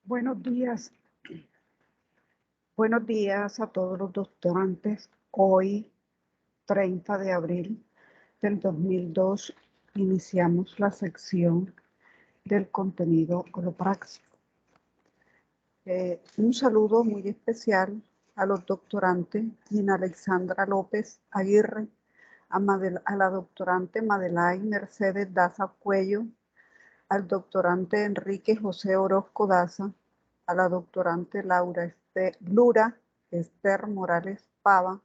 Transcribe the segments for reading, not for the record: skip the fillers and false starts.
Buenos días. Buenos días a todos los doctorantes. Hoy, 30 de abril del 2002, iniciamos la sección del contenido holopráxico. Un saludo muy especial a los doctorantes Gina Alexandra López Aguirre, a la doctorante Madelaine Mercedes Daza Cuello, al doctorante Enrique José Orozco Daza, a la doctorante Lura Esther Morales Pava,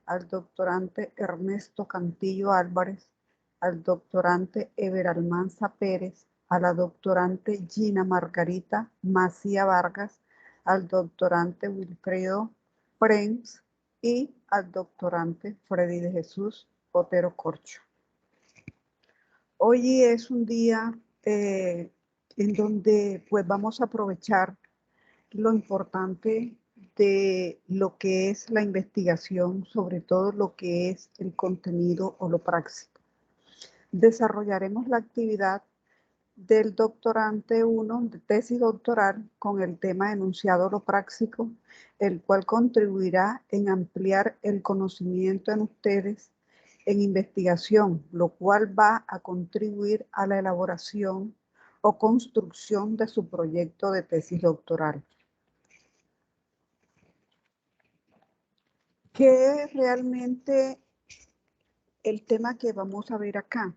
al doctorante Ernesto Cantillo Álvarez, al doctorante Ever Almanza Pérez, a la doctorante Gina Margarita Macía Vargas, al doctorante Wilfredo Prenz y al doctorante Freddy de Jesús Otero Corcho. Hoy es un día en donde pues vamos a aprovechar lo importante de lo que es la investigación, sobre todo lo que es el contenido holopráxico. Desarrollaremos la actividad del doctorante 1 de tesis doctoral con el tema enunciado holopráxico, el cual contribuirá en ampliar el conocimiento en ustedes en investigación, lo cual va a contribuir a la elaboración o construcción de su proyecto de tesis doctoral. ¿Qué es realmente el tema que vamos a ver acá?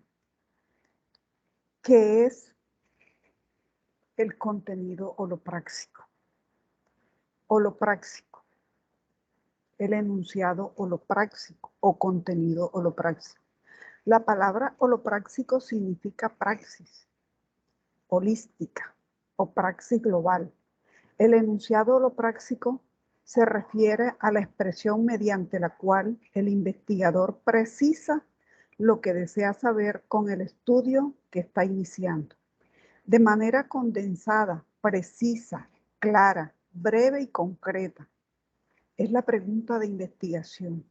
¿Qué es el contenido holopráxico? Holopráxico, el enunciado holopráxico o contenido holopráxico. La palabra holopráxico significa praxis holística o praxis global. El enunciado holopráxico se refiere a la expresión mediante la cual el investigador precisa lo que desea saber con el estudio que está iniciando. De manera condensada, precisa, clara, breve y concreta. Es la pregunta de investigación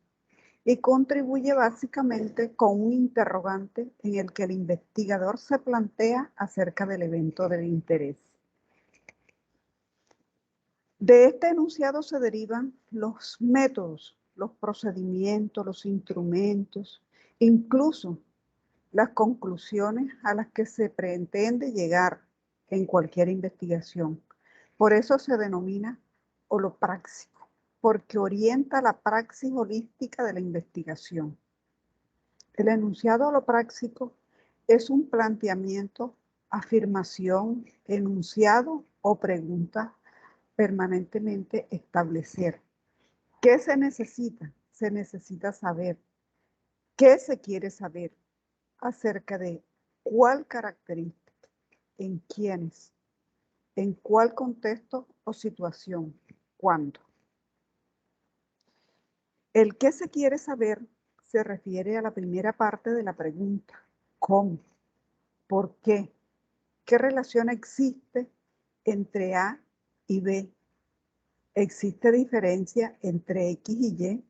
y contribuye básicamente con un interrogante en el que el investigador se plantea acerca del evento de interés. De este enunciado se derivan los métodos, los procedimientos, los instrumentos, incluso las conclusiones a las que se pretende llegar en cualquier investigación. Por eso se denomina holopráxico, porque orienta la praxis holística de la investigación. El enunciado holopráxico es un planteamiento, afirmación, enunciado o pregunta permanentemente establecer. ¿Qué se necesita? Se necesita saber. ¿Qué se quiere saber? Acerca de cuál característica, en quiénes, en cuál contexto o situación, cuándo. El qué se quiere saber se refiere a la primera parte de la pregunta. ¿Cómo? ¿Por qué? ¿Qué relación existe entre A y B? ¿Existe diferencia entre X y Y?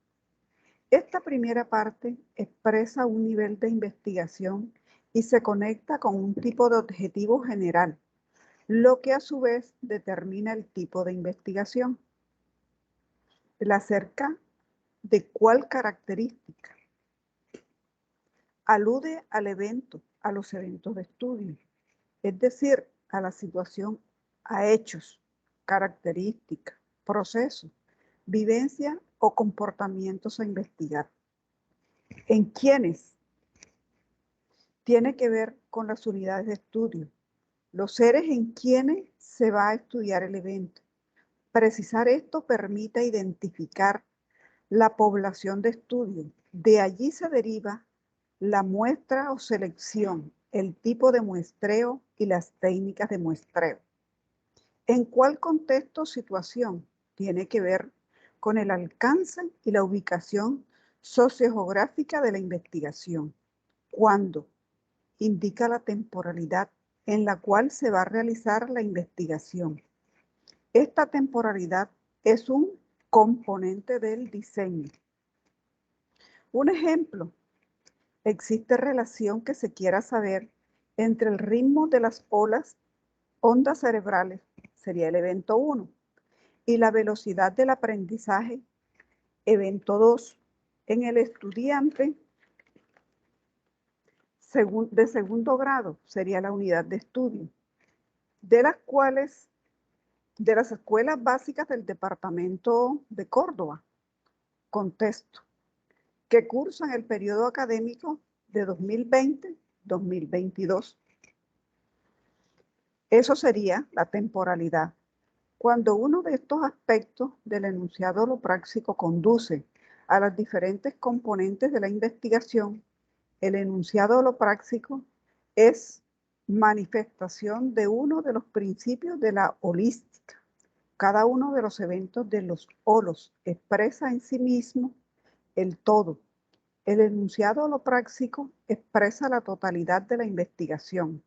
Esta primera parte expresa un nivel de investigación y se conecta con un tipo de objetivo general, lo que a su vez determina el tipo de investigación. El acerca de cuál característica alude al evento, a los eventos de estudio, es decir, a la situación, a hechos, características, procesos, vivencia o comportamientos a investigar. ¿En quiénes? Tiene que ver con las unidades de estudio, los seres en quienes se va a estudiar el evento. Precisar esto permite identificar la población de estudio. De allí se deriva la muestra o selección, el tipo de muestreo y las técnicas de muestreo. ¿En cuál contexto o situación? Tiene que ver con el alcance y la ubicación sociogeográfica de la investigación. ¿Cuándo? Indica la temporalidad en la cual se va a realizar la investigación. Esta temporalidad es un componente del diseño. Un ejemplo, existe relación que se quiera saber entre el ritmo de las ondas cerebrales sería el evento 1. Y la velocidad del aprendizaje, evento 2. En el estudiante de segundo grado sería la unidad de estudio, de las escuelas básicas del departamento de Córdoba, contesto, que cursan el periodo académico de 2020-2022. Eso sería la temporalidad. Cuando uno de estos aspectos del enunciado holopráxico conduce a las diferentes componentes de la investigación, el enunciado holopráxico es manifestación de uno de los principios de la holística. Cada uno de los eventos de los holos expresa en sí mismo el todo. El enunciado holopráxico expresa la totalidad de la investigación.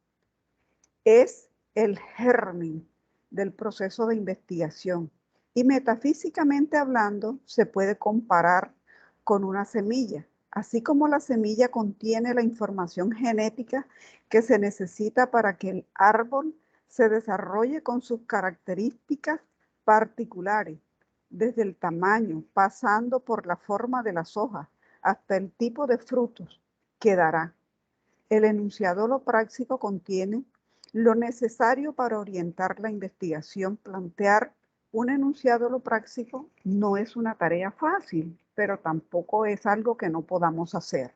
Es el germen del proceso de investigación y metafísicamente hablando se puede comparar con una semilla. Así como la semilla contiene la información genética que se necesita para que el árbol se desarrolle con sus características particulares, desde el tamaño, pasando por la forma de las hojas, hasta el tipo de frutos que dará. El enunciado holopráxico contiene lo necesario para orientar la investigación. Plantear un enunciado holopráxico no es una tarea fácil, pero tampoco es algo que no podamos hacer.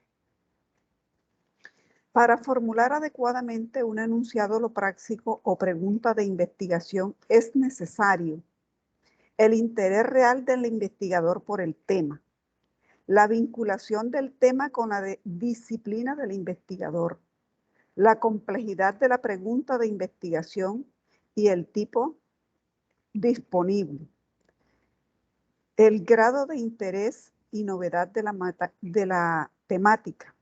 Para formular adecuadamente un enunciado holopráxico o pregunta de investigación es necesario el interés real del investigador por el tema, la vinculación del tema con la disciplina del investigador, la complejidad de la pregunta de investigación y el tipo disponible, el grado de interés y novedad de la temática,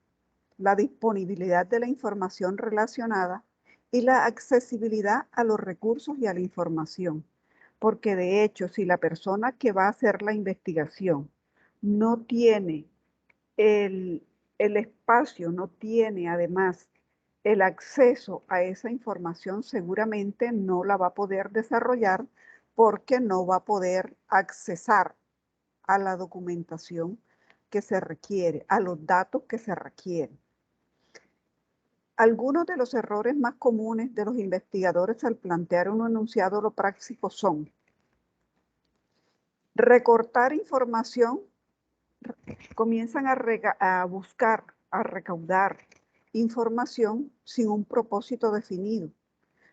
la disponibilidad de la información relacionada y la accesibilidad a los recursos y a la información. Porque de hecho, si la persona que va a hacer la investigación no tiene el espacio, no tiene además el acceso a esa información, seguramente no la va a poder desarrollar porque no va a poder accesar a la documentación que se requiere, a los datos que se requieren. Algunos de los errores más comunes de los investigadores al plantear un enunciado holopráxico son recortar información, comienzan a buscar, a recaudar información sin un propósito definido.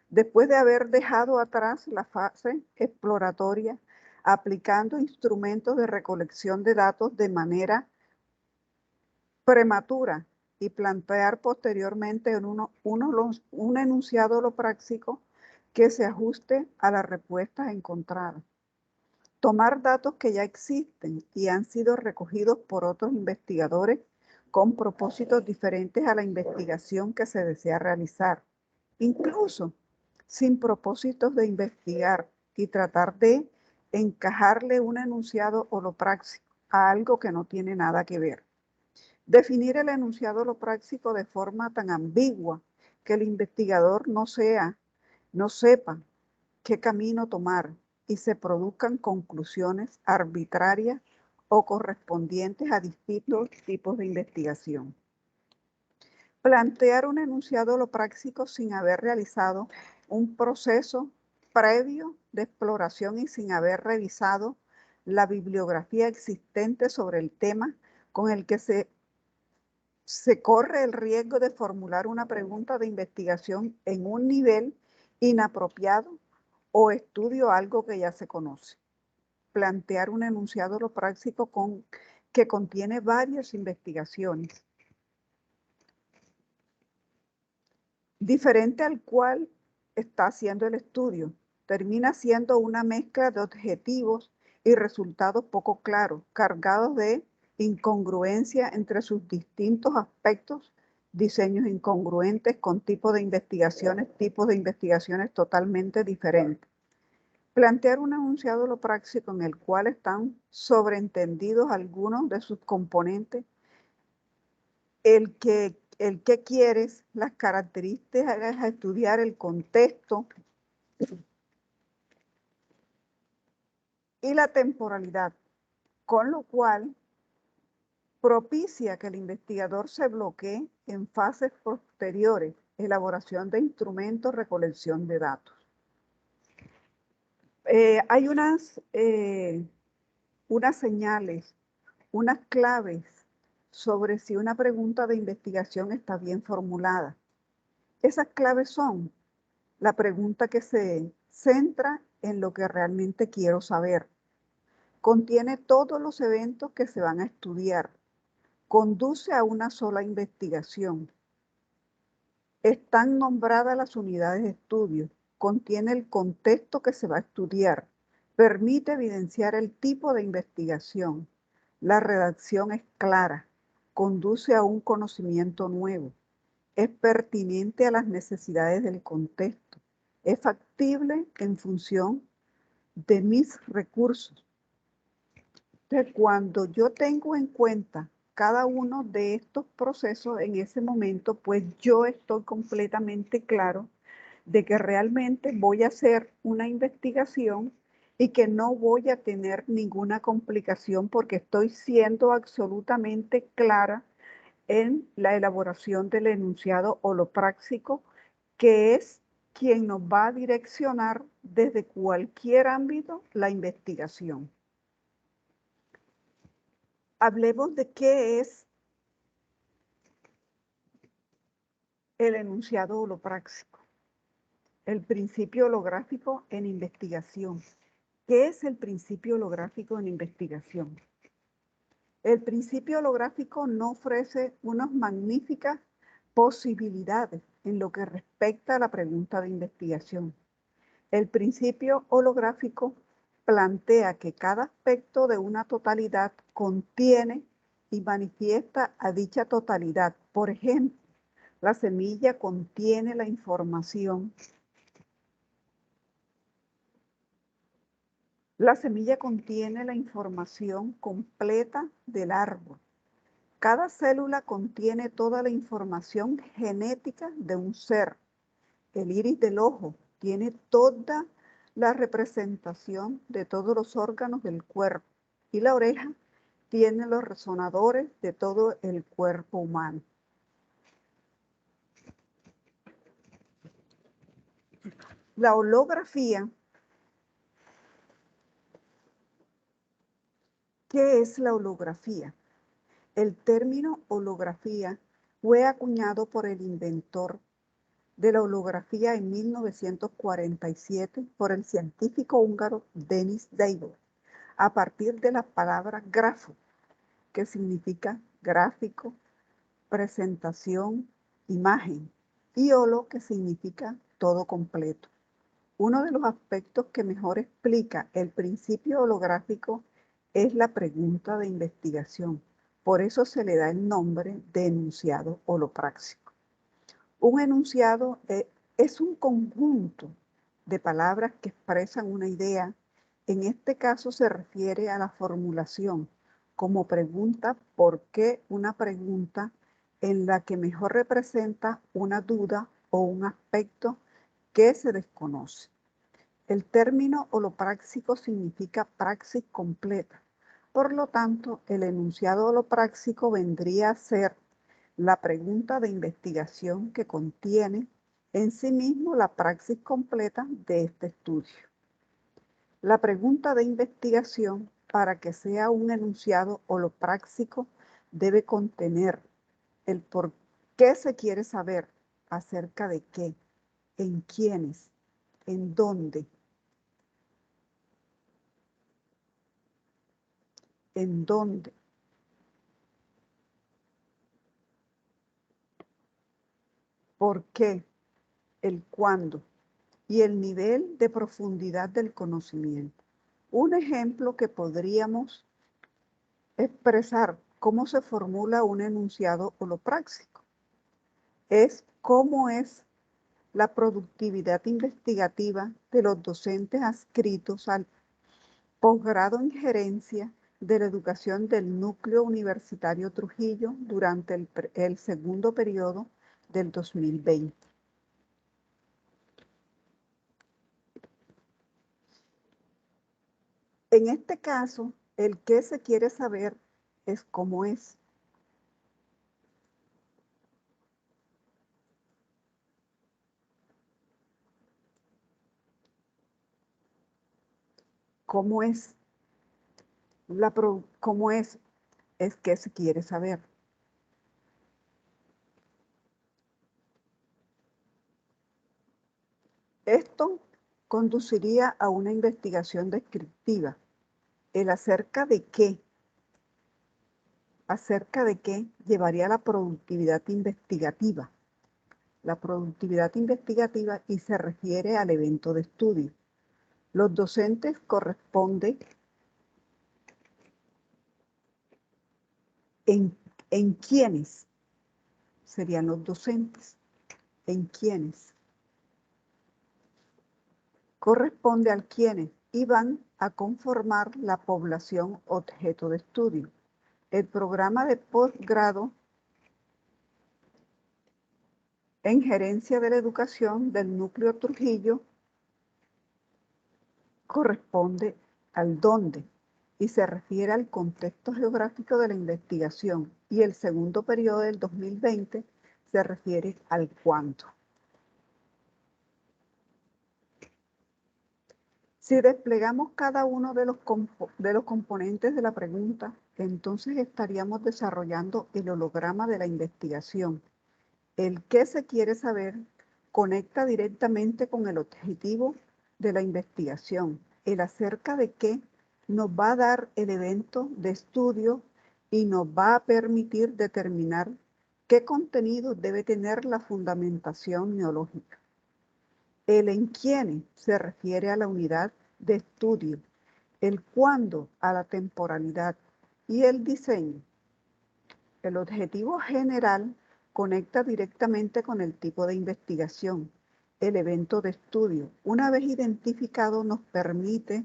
Después de haber dejado atrás la fase exploratoria, aplicando instrumentos de recolección de datos de manera prematura y plantear posteriormente un enunciado holopráxico que se ajuste a las respuestas encontradas. Tomar datos que ya existen y han sido recogidos por otros investigadores con propósitos diferentes a la investigación que se desea realizar, incluso sin propósitos de investigar, y tratar de encajarle un enunciado holopráxico a algo que no tiene nada que ver. Definir el enunciado holopráxico de forma tan ambigua que el investigador no sepa qué camino tomar y se produzcan conclusiones arbitrarias o correspondientes a distintos tipos de investigación. Plantear un enunciado holopráxico sin haber realizado un proceso previo de exploración y sin haber revisado la bibliografía existente sobre el tema, con el que se corre el riesgo de formular una pregunta de investigación en un nivel inapropiado o estudio algo que ya se conoce. Plantear un enunciado holopráxico que contiene varias investigaciones, diferente al cual está haciendo el estudio. Termina siendo una mezcla de objetivos y resultados poco claros, cargados de incongruencia entre sus distintos aspectos, diseños incongruentes con tipos de investigaciones totalmente diferentes. Plantear un enunciado holopráxico en el cual están sobreentendidos algunos de sus componentes, el que quieres, las características a estudiar, el contexto, y la temporalidad, con lo cual propicia que el investigador se bloquee en fases posteriores, elaboración de instrumentos, recolección de datos. Hay unas señales, unas claves sobre si una pregunta de investigación está bien formulada. Esas claves son la pregunta que se centra en lo que realmente quiero saber. Contiene todos los eventos que se van a estudiar. Conduce a una sola investigación. Están nombradas las unidades de estudio. Contiene el contexto que se va a estudiar. Permite evidenciar el tipo de investigación. La redacción es clara. Conduce a un conocimiento nuevo. Es pertinente a las necesidades del contexto. Es factible en función de mis recursos. Entonces, cuando yo tengo en cuenta cada uno de estos procesos en ese momento, pues yo estoy completamente claro de que realmente voy a hacer una investigación y que no voy a tener ninguna complicación porque estoy siendo absolutamente clara en la elaboración del enunciado holopráxico, que es quien nos va a direccionar desde cualquier ámbito la investigación. Hablemos de qué es el enunciado holopráxico, el principio holográfico en investigación. ¿Qué es el principio holográfico en investigación? El principio holográfico nos ofrece unas magníficas posibilidades en lo que respecta a la pregunta de investigación. El principio holográfico plantea que cada aspecto de una totalidad contiene y manifiesta a dicha totalidad. Por ejemplo, la semilla contiene la información. La semilla contiene la información completa del árbol. Cada célula contiene toda la información genética de un ser. El iris del ojo tiene toda la representación de todos los órganos del cuerpo y la oreja tiene los resonadores de todo el cuerpo humano. La holografía. ¿Qué es la holografía? El término holografía fue acuñado por el inventor de la holografía en 1947 por el científico húngaro Denis Deibel, a partir de la palabra grafo, que significa gráfico, presentación, imagen, y holo, que significa todo completo. Uno de los aspectos que mejor explica el principio holográfico es la pregunta de investigación. Por eso se le da el nombre de enunciado holopráxico. Un enunciado es un conjunto de palabras que expresan una idea. En este caso se refiere a la formulación como pregunta, ¿por qué una pregunta en la que mejor representa una duda o un aspecto que se desconoce? El término holopráxico significa praxis completa. Por lo tanto, el enunciado holopráxico vendría a ser la pregunta de investigación que contiene en sí mismo la praxis completa de este estudio. La pregunta de investigación, para que sea un enunciado holopráxico, debe contener el por qué se quiere saber, acerca de qué, en quiénes, en dónde, por qué, el cuándo y el nivel de profundidad del conocimiento. Un ejemplo que podríamos expresar cómo se formula un enunciado holopráxico es cómo es la productividad investigativa de los docentes adscritos al posgrado en gerencia de la educación del Núcleo Universitario Trujillo durante el segundo periodo del 2020. En este caso, el qué se quiere saber es cómo es. ¿Cómo es? ¿Cómo es qué se quiere saber? Esto conduciría a una investigación descriptiva. El acerca de qué llevaría a la productividad investigativa. La productividad investigativa y se refiere al evento de estudio. Los docentes corresponden en quiénes serían los docentes, en quiénes corresponde al quiénes y van a conformar la población objeto de estudio. El programa de posgrado en gerencia de la educación del núcleo Trujillo corresponde al dónde y se refiere al contexto geográfico de la investigación, y el segundo periodo del 2020 se refiere al cuánto. Si desplegamos cada uno de los componentes de la pregunta, entonces estaríamos desarrollando el holograma de la investigación. El qué se quiere saber conecta directamente con el objetivo de la investigación. El acerca de qué nos va a dar el evento de estudio y nos va a permitir determinar qué contenido debe tener la fundamentación neológica. El en quién se refiere a la unidad de estudio, el cuándo a la temporalidad y el diseño. El objetivo general conecta directamente con el tipo de investigación. El evento de estudio, una vez identificado, nos permite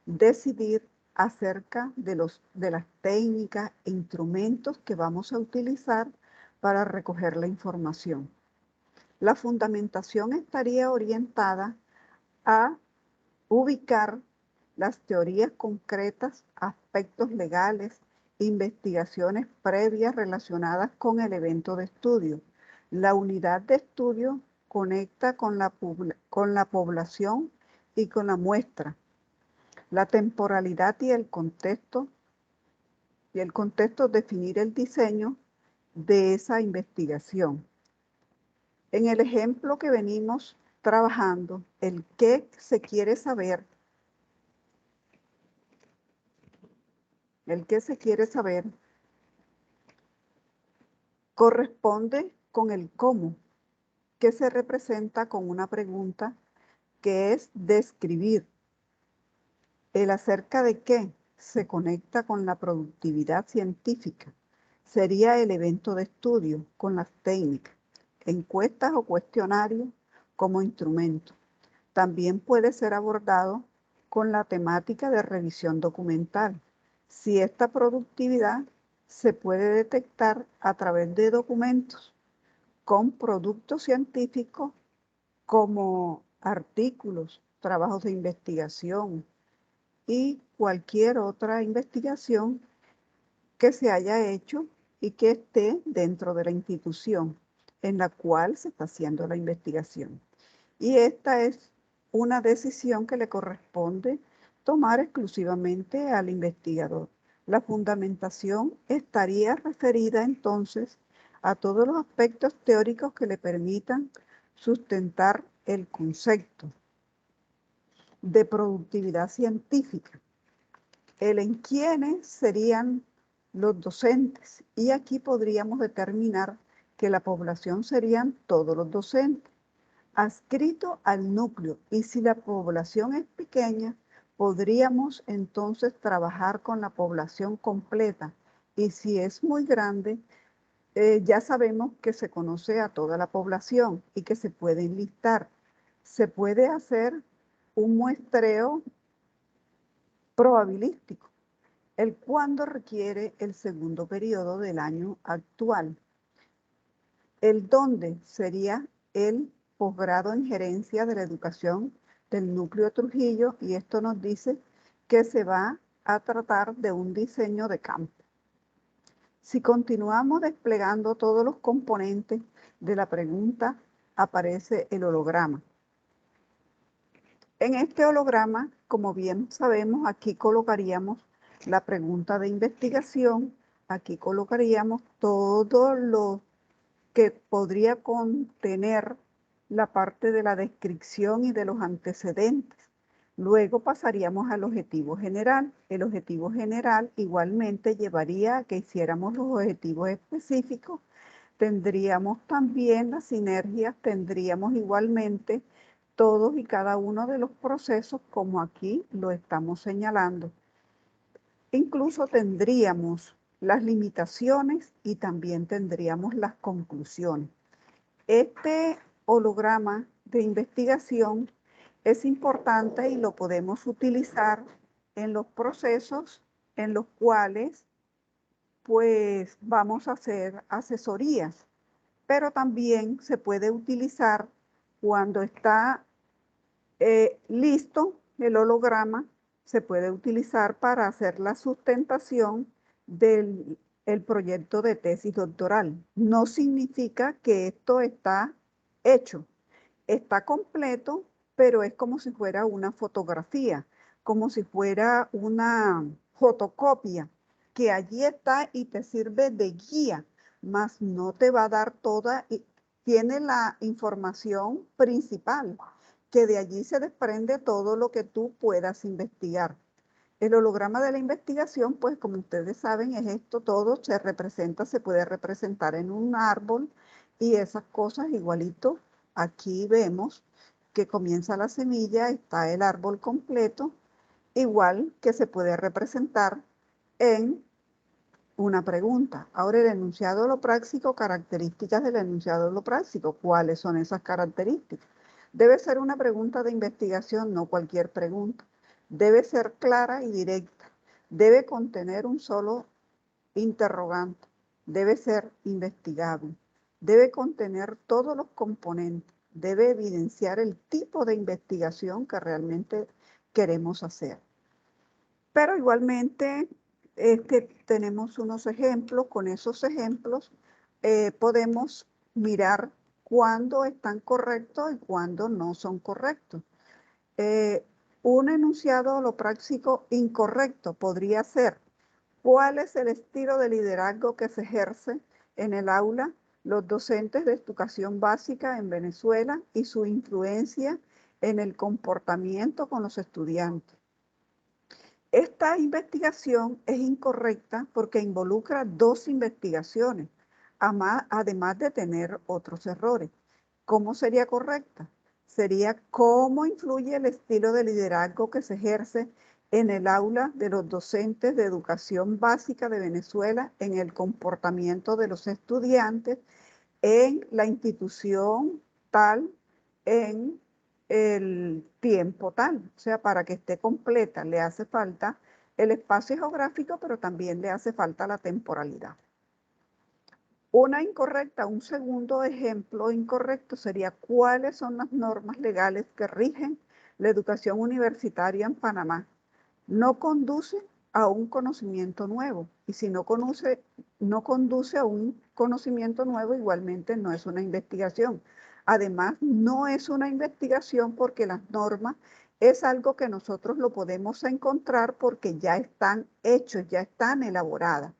decidir acerca de las técnicas e instrumentos que vamos a utilizar para recoger la información. La fundamentación estaría orientada a ubicar las teorías concretas, aspectos legales, investigaciones previas relacionadas con el evento de estudio. La unidad de estudio conecta con la población y con la muestra. La temporalidad y el contexto definir el diseño de esa investigación. En el ejemplo que venimos trabajando, el qué se quiere saber, corresponde con el cómo, que se representa con una pregunta que es describir. El acerca de qué se conecta con la productividad científica. Sería el evento de estudio con las técnicas, encuestas o cuestionarios como instrumento. También puede ser abordado con la temática de revisión documental. Si esta productividad se puede detectar a través de documentos con productos científicos como artículos, trabajos de investigación y cualquier otra investigación que se haya hecho y que esté dentro de la institución en la cual se está haciendo la investigación. Y esta es una decisión que le corresponde tomar exclusivamente al investigador. La fundamentación estaría referida entonces a todos los aspectos teóricos que le permitan sustentar el concepto de productividad científica. El en quiénes serían los docentes, y aquí podríamos determinar que la población serían todos los docentes, adscrito al núcleo, y si la población es pequeña, podríamos entonces trabajar con la población completa, y si es muy grande, ya sabemos que se conoce a toda la población y que se puede enlistar. Se puede hacer un muestreo probabilístico, el cuándo requiere el segundo periodo del año actual. El dónde sería el posgrado en gerencia de la educación del núcleo Trujillo, y esto nos dice que se va a tratar de un diseño de campo. Si continuamos desplegando todos los componentes de la pregunta, aparece el holograma. En este holograma, como bien sabemos, aquí colocaríamos la pregunta de investigación, aquí colocaríamos todo lo que podría contener la parte de la descripción y de los antecedentes. Luego pasaríamos al objetivo general. El objetivo general igualmente llevaría a que hiciéramos los objetivos específicos. Tendríamos también las sinergias, tendríamos igualmente todos y cada uno de los procesos como aquí lo estamos señalando. Incluso tendríamos las limitaciones y también tendríamos las conclusiones. Este holograma de investigación es importante y lo podemos utilizar en los procesos en los cuales pues vamos a hacer asesorías, pero también se puede utilizar cuando está listo el holograma, se puede utilizar para hacer la sustentación del proyecto de tesis doctoral. No significa que esto está hecho, está completo, pero es como si fuera una fotografía, como si fuera una fotocopia, que allí está y te sirve de guía, mas no te va a dar toda, tiene la información principal, que de allí se desprende todo lo que tú puedas investigar. El holograma de la investigación, pues como ustedes saben, es esto todo, se representa, se puede representar en un árbol y esas cosas igualito. Aquí vemos que comienza la semilla, está el árbol completo, igual que se puede representar en una pregunta. Ahora el enunciado holopráxico, características del enunciado holopráxico. ¿Cuáles son esas características? Debe ser una pregunta de investigación, no cualquier pregunta. Debe ser clara y directa. Debe contener un solo interrogante. Debe ser investigable. Debe contener todos los componentes. Debe evidenciar el tipo de investigación que realmente queremos hacer. Pero igualmente tenemos unos ejemplos. Con esos ejemplos podemos mirar cuándo están correctos y cuándo no son correctos. Un enunciado holopráxico incorrecto podría ser: ¿cuál es el estilo de liderazgo que se ejerce en el aula, los docentes de educación básica en Venezuela y su influencia en el comportamiento con los estudiantes? Esta investigación es incorrecta porque involucra dos investigaciones, además de tener otros errores. ¿Cómo sería correcta? Sería cómo influye el estilo de liderazgo que se ejerce en el aula de los docentes de educación básica de Venezuela en el comportamiento de los estudiantes en la institución tal, en el tiempo tal. O sea, para que esté completa le hace falta el espacio geográfico, pero también le hace falta la temporalidad. Una incorrecta, un segundo ejemplo incorrecto sería: ¿cuáles son las normas legales que rigen la educación universitaria en Panamá? No conduce a un conocimiento nuevo. Y si no conduce a un conocimiento nuevo, igualmente no es una investigación. Además, no es una investigación porque las normas es algo que nosotros lo podemos encontrar porque ya están hechos, ya están elaboradas.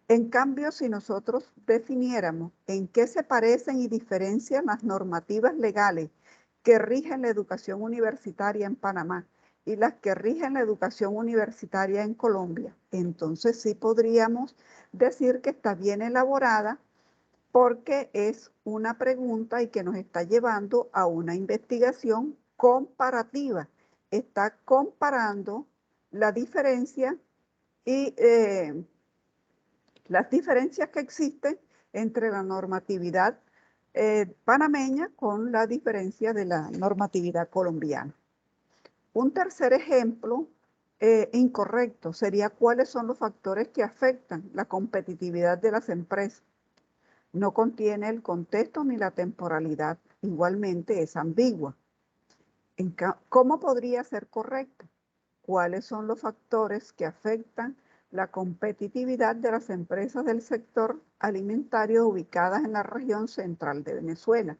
En cambio, si nosotros definiéramos en qué se parecen y diferencian las normativas legales que rigen la educación universitaria en Panamá y las que rigen la educación universitaria en Colombia, entonces sí podríamos decir que está bien elaborada, porque es una pregunta y que nos está llevando a una investigación comparativa. Está comparando la diferencia y las diferencias que existen entre la normatividad panameña con la diferencia de la normatividad colombiana. Un tercer ejemplo incorrecto sería: ¿cuáles son los factores que afectan la competitividad de las empresas? No contiene el contexto ni la temporalidad. Igualmente es ambigua. ¿Cómo podría ser correcta? cuáles son los factores que afectan la competitividad de las empresas del sector alimentario ubicadas en la región central de Venezuela.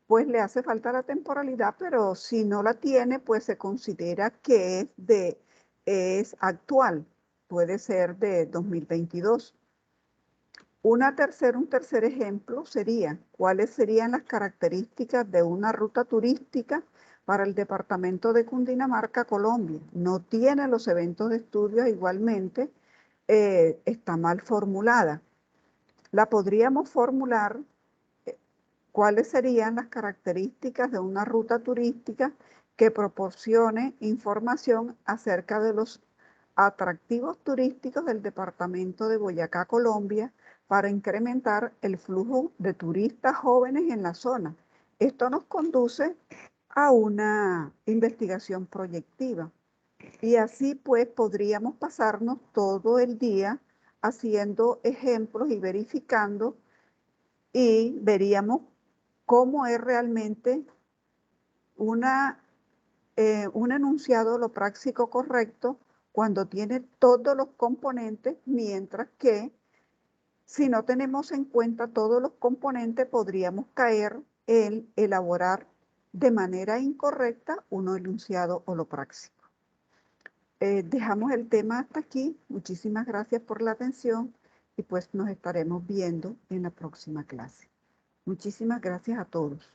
Pues le hace falta la temporalidad, pero si no la tiene, pues se considera que es actual, puede ser de 2022. Un tercer ejemplo sería, ¿cuáles serían las características de una ruta turística para el departamento de Cundinamarca, Colombia? No tiene los eventos de estudio, igualmente está mal formulada. La podríamos formular, ¿cuáles serían las características de una ruta turística que proporcione información acerca de los atractivos turísticos del departamento de Boyacá, Colombia, para incrementar el flujo de turistas jóvenes en la zona? Esto nos conduce a una investigación proyectiva y así pues podríamos pasarnos todo el día haciendo ejemplos y verificando, y veríamos cómo es realmente un enunciado holopráxico correcto cuando tiene todos los componentes, mientras que si no tenemos en cuenta todos los componentes, podríamos caer en elaborar de manera incorrecta un enunciado holopráxico. Dejamos el tema hasta aquí. Muchísimas gracias por la atención y pues nos estaremos viendo en la próxima clase. Muchísimas gracias a todos.